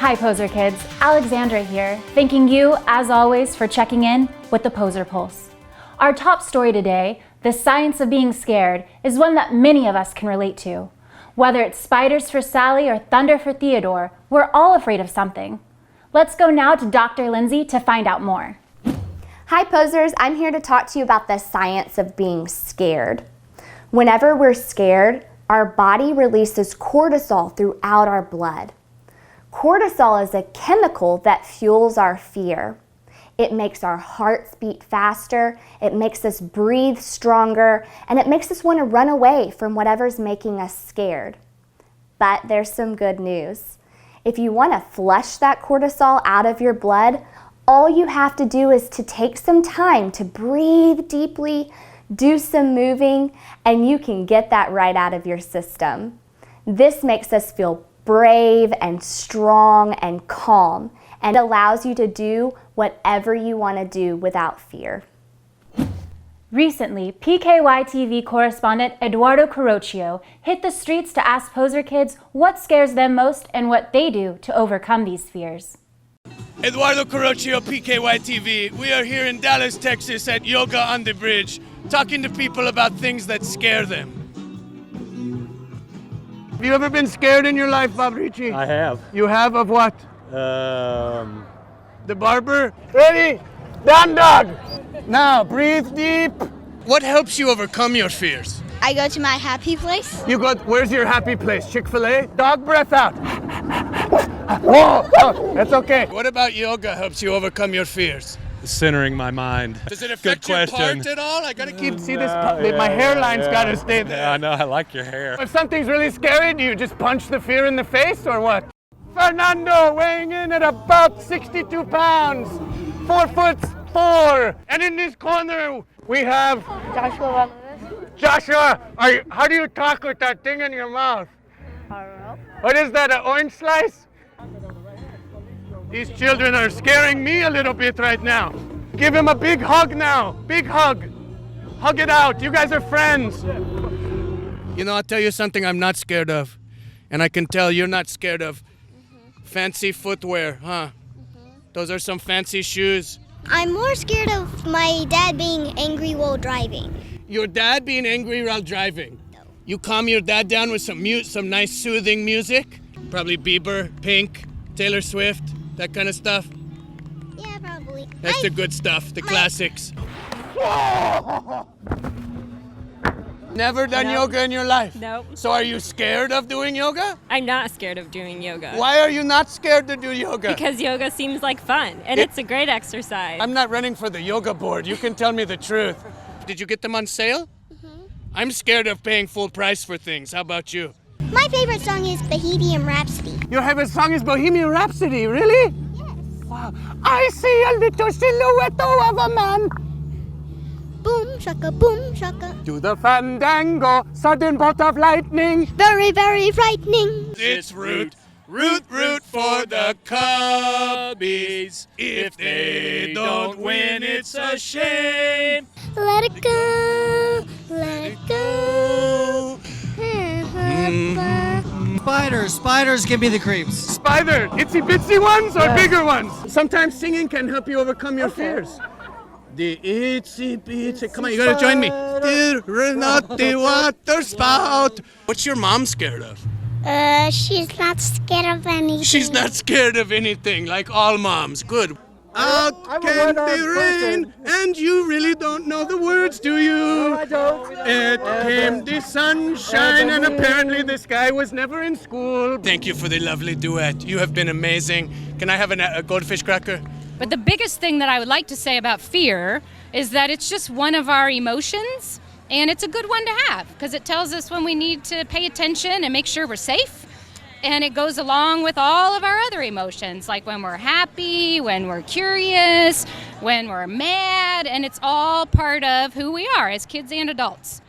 Hi PoserKids, Alexandra here, thanking you, as always, for checking in with the PoserPulse. Our top story today, the science of being scared, is one that many of us can relate to. Whether it's spiders for Sally or thunder for Theodore, we're all afraid of something. Let's go now to Dr. Lindsay to find out more. Hi Posers, I'm here to talk to you about the science of being scared. Whenever we're scared, our body releases cortisol throughout our blood. Cortisol is a chemical that fuels our fear. It makes our hearts beat faster, it makes us breathe stronger, and it makes us want to run away from whatever's making us scared. But there's some good news. If you want to flush that cortisol out of your blood, all you have to do is to take some time to breathe deeply, do some moving, and you can get that right out of your system. This makes us feel brave and strong and calm, and allows you to do whatever you want to do without fear. Recently, PKYTV correspondent Edwardo Querrochio hit the streets to ask PoserKids what scares them most and what they do to overcome these fears. Edwardo Querrochio, PKYTV. We are here in Dallas, Texas at Yoga on the Bridge, talking to people about things that scare them. Have you ever been scared in your life, Bob Ricci? I have. You have of what? The barber? Ready? Down dog! Now, breathe deep. What helps you overcome your fears? I go to my happy place. You go, where's your happy place? Chick-fil-A? Dog breath out. Whoa, oh, that's okay. What about yoga helps you overcome your fears? Centering my mind. Does it affect your part at all? I gotta keep, see this, Yeah, my hairline's gotta stay there. Yeah, I know, I like your hair. If something's really scary, do you just punch the fear in the face or what? Fernando weighing in at about 62 pounds, 4'4", and in this corner we have Joshua. Joshua. How do you talk with that thing in your mouth? I don't know. What is that, an orange slice? These children are scaring me a little bit right now. Give him a big hug now, big hug. Hug it out, you guys are friends. You know, I'll tell you something I'm not scared of, and I can tell you're not scared of. Fancy footwear, huh? Those are some fancy shoes. I'm more scared of my dad being angry while driving. Your dad being angry while driving? No. You calm your dad down with some nice soothing music? Probably Bieber, Pink, Taylor Swift, that kind of stuff? Yeah, probably. That's the good stuff, the classics. Never done yoga in your life? Nope. So are you scared of doing yoga? I'm not scared of doing yoga. Why are you not scared to do yoga? Because yoga seems like fun, and it's a great exercise. I'm not running for the yoga board. You can tell me the truth. Did you get them on sale? I'm scared of paying full price for things. How about you? My favorite song is Bohemian Rhapsody. Your favorite song is Bohemian Rhapsody, really? Yes. Wow. I see a little silhouette of a man. Boom shaka, boom shaka. Do the fandango, sudden bolt of lightning. Very, very frightening. It's root for the Cubbies. If they don't win, it's a shame. Let it go, let it go. Spiders give me the creeps. Spider, itsy bitsy ones or bigger ones? Sometimes singing can help you overcome your fears. The itsy bitsy, come on, you gotta join me. Not the water spout. What's your mom scared of? She's not scared of anything. She's not scared of anything, like all moms. Good. Out came the rain, and you really don't know the words, do you? No, I don't. It came the sunshine, and apparently this guy was never in school. Thank you for the lovely duet. You have been amazing. Can I have a goldfish cracker? But the biggest thing that I would like to say about fear is that it's just one of our emotions, and it's a good one to have because it tells us when we need to pay attention and make sure we're safe. And it goes along with all of our other emotions, like when we're happy, when we're curious, when we're mad, and it's all part of who we are as kids and adults.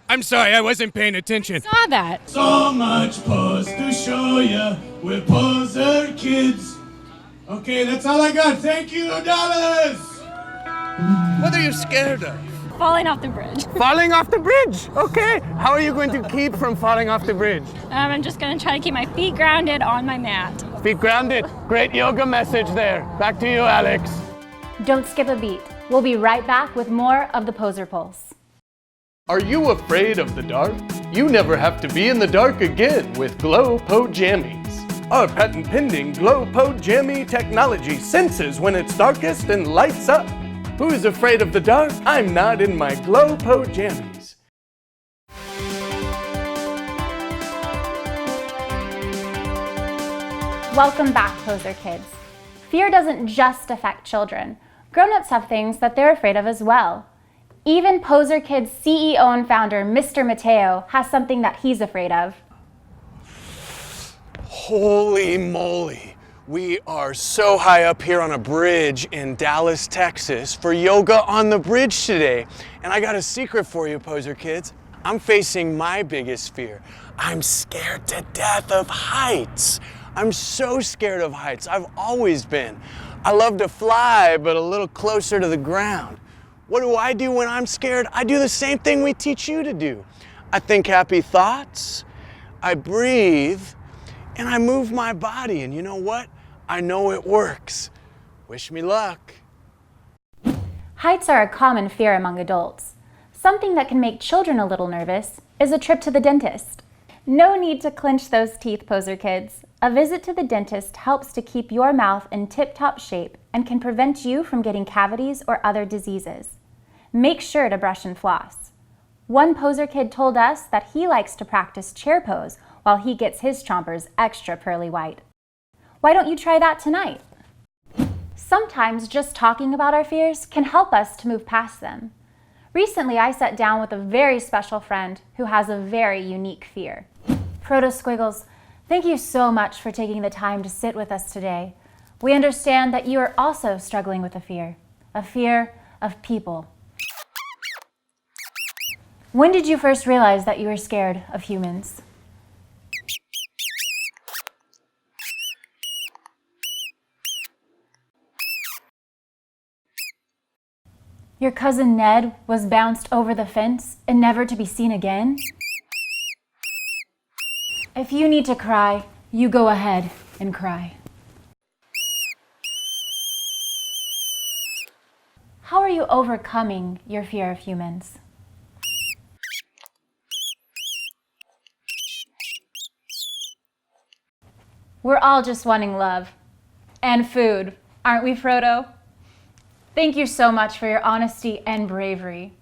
I'm sorry, I wasn't paying attention. Saw that. So much pose to show ya with PoserKids. Okay, that's all I got. Thank you, Dallas. What are you scared of? falling off the bridge. Falling off the bridge. Okay. How are you going to keep from falling off the bridge? I'm just going to try to keep my feet grounded on my mat. Feet grounded. Great yoga message there. Back to you, Alex. Don't skip a beat. We'll be right back with more of the Poser Pulse. Are you afraid of the dark? You never have to be in the dark again with Glow Po Jammies. Our patent-pending Glow Po Jammy technology senses when it's darkest and lights up. Who's afraid of the dark? I'm not in my Glow Po Jammies. Welcome back, Poser Kids. Fear doesn't just affect children. Grown-ups have things that they're afraid of as well. Even PoserKids CEO and founder, Mr. Mateo, has something that he's afraid of. Holy moly. We are so high up here on a bridge in Dallas, Texas for Yoga on the Bridge today. And I got a secret for you, Poser Kids. I'm facing my biggest fear. I'm scared to death of heights. I'm so scared of heights. I've always been. I love to fly, but a little closer to the ground. What do I do when I'm scared? I do the same thing we teach you to do. I think happy thoughts, I breathe, and I move my body. And you know what? I know it works. Wish me luck. Heights are a common fear among adults. Something that can make children a little nervous is a trip to the dentist. No need to clench those teeth, Poser Kids. A visit to the dentist helps to keep your mouth in tip-top shape and can prevent you from getting cavities or other diseases. Make sure to brush and floss. One Poser Kid told us that he likes to practice chair pose while he gets his chompers extra pearly white. Why don't you try that tonight? Sometimes just talking about our fears can help us to move past them. Recently, I sat down with a very special friend who has a very unique fear. Frodo Squiggles, thank you so much for taking the time to sit with us today. We understand that you are also struggling with a fear of people. When did you first realize that you were scared of humans? Your cousin Ned was bounced over the fence and never to be seen again? If you need to cry, you go ahead and cry. How are you overcoming your fear of humans? We're all just wanting love and food, aren't we, Frodo? Thank you so much for your honesty and bravery.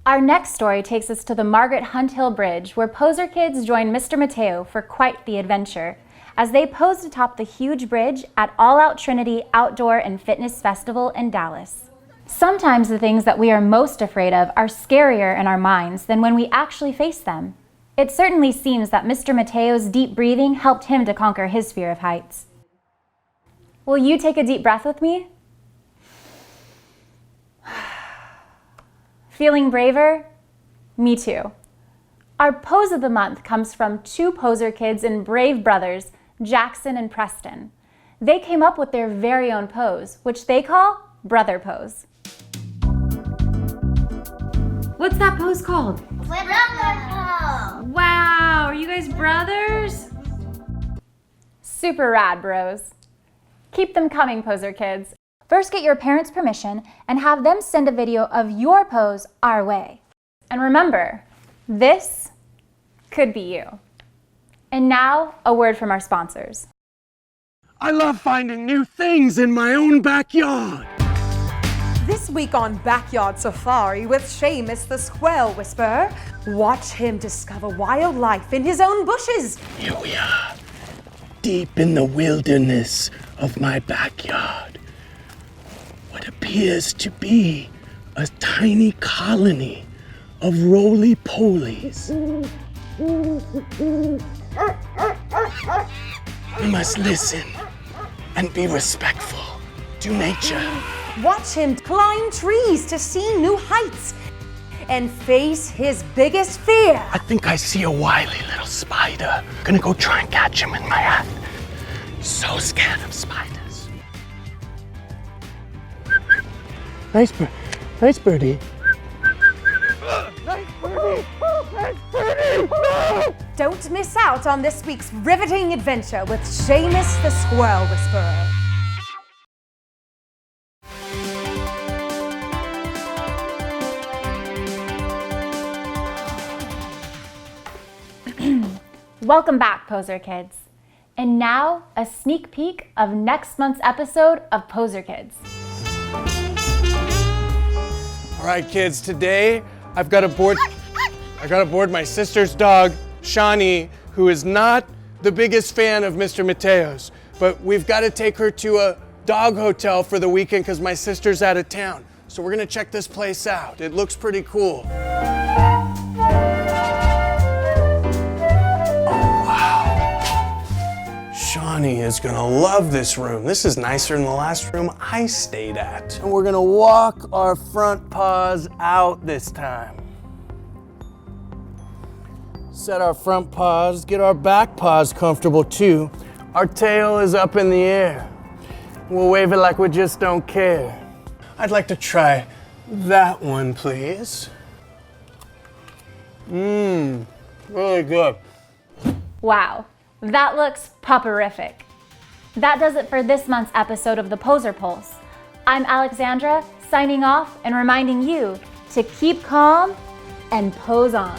Our next story takes us to the Margaret Hunt Hill Bridge, where Poser Kids join Mr. Mateo for quite the adventure as they posed atop the huge bridge at All Out Trinity Outdoor and Fitness Festival in Dallas. Sometimes the things that we are most afraid of are scarier in our minds than when we actually face them. It certainly seems that Mr. Mateo's deep breathing helped him to conquer his fear of heights. Will you take a deep breath with me? Feeling braver? Me too. Our pose of the month comes from two Poser Kids and brave brothers, Jackson and Preston. They came up with their very own pose, which they call Brother Pose. What's that pose called? Brother pose. Wow, are you guys brothers? Super rad, bros. Keep them coming, Poser Kids. First, get your parents' permission and have them send a video of your pose our way. And remember, this could be you. And now, a word from our sponsors. I love finding new things in my own backyard. This week on Backyard Safari with Shaymus the Squirrel Whisperer, watch him discover wildlife in his own bushes. Here we are, deep in the wilderness of my backyard. What appears to be a tiny colony of roly-polies. We must listen and be respectful to nature. Watch him climb trees to see new heights and face his biggest fear. I think I see a wily little spider. Gonna go try and catch him in my hat. So scared of spiders. Nice bird. Nice birdie. Nice birdie. Nice birdie. No! Don't miss out on this week's riveting adventure with Shaymus the Squirrel Whisperer. Welcome back, Poser Kids. And now, a sneak peek of next month's episode of PoserKids. All right, kids, today I've got to board my sister's dog, Shawnee, who is not the biggest fan of Mr. Mateo's, but we've got to take her to a dog hotel for the weekend because my sister's out of town. So we're gonna check this place out. It looks pretty cool. Shawnee is gonna love this room. This is nicer than the last room I stayed at. And we're gonna walk our front paws out this time. Set our front paws, get our back paws comfortable too. Our tail is up in the air. We'll wave it like we just don't care. I'd like to try that one, please. Really good. Wow, that looks popperific. That does it for this month's episode of the PoserPulse. I'm Alexandra, signing off and reminding you to keep calm and pose on.